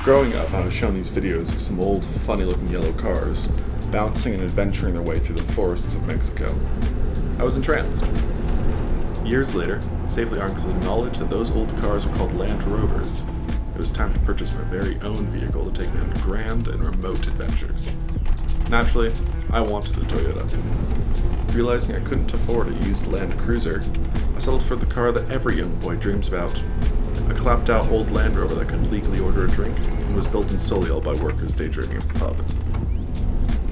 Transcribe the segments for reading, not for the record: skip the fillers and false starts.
Growing up, I was shown these videos of some old, funny-looking yellow cars bouncing and adventuring their way through the forests of Mexico. I was entranced. Years later, safely armed with the knowledge that those old cars were called Land Rovers, it was time to purchase my very own vehicle to take me on grand and remote adventures. Naturally, I wanted a Toyota. Realizing I couldn't afford a used Land Cruiser, I settled for the car that every young boy dreams about. A clapped-out old Land Rover that could legally order a drink and was built in Solihull by workers daydreaming of the pub.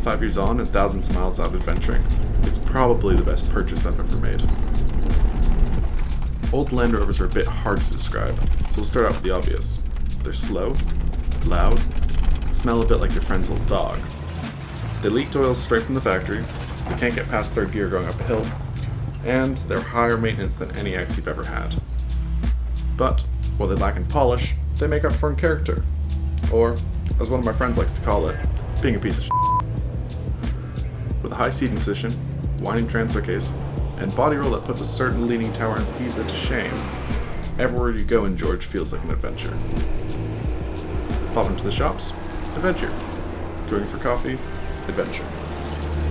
5 years on and thousands of miles out adventuring, it's probably the best purchase I've ever made. Old Land Rovers are a bit hard to describe, so we'll start out with the obvious. They're slow, loud, smell a bit like your friend's old dog. They leaked oil straight from the factory, they can't get past third gear going up a hill, and they're higher maintenance than any X you've ever had. But, while they lack in polish, they make up for in character. Or, as one of my friends likes to call it, being a piece of shit. With a high seating position, winding transfer case, and body roll that puts a certain leaning tower in Pisa to shame, everywhere you go in George feels like an adventure. Pop into the shops, adventure. Going for coffee, adventure.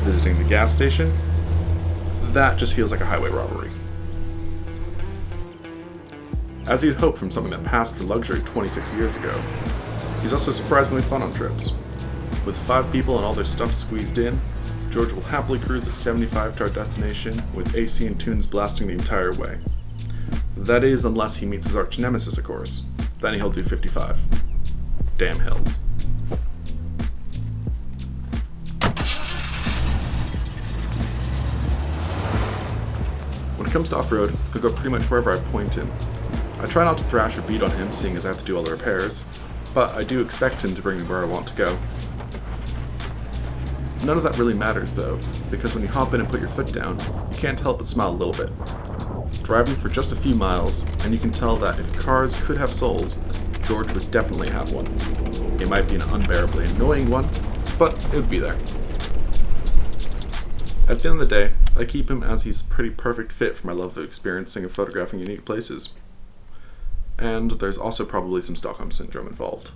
Visiting the gas station, that just feels like a highway robbery. As you'd hope from something that passed for luxury 26 years ago, he's also surprisingly fun on trips. With 5 people and all their stuff squeezed in, George will happily cruise at 75 to our destination with AC and tunes blasting the entire way. That is, unless he meets his arch nemesis, of course. Then he'll do 55. Damn hills. When it comes to off-road, he'll go pretty much wherever I point him. I try not to thrash or beat on him, seeing as I have to do all the repairs, but I do expect him to bring me where I want to go. None of that really matters though, because when you hop in and put your foot down, you can't help but smile a little bit. Driving for just a few miles, and you can tell that if cars could have souls, George would definitely have one. It might be an unbearably annoying one, but it would be there. At the end of the day, I keep him as he's a pretty perfect fit for my love of experiencing and photographing unique places. And there's also probably some Stockholm Syndrome involved.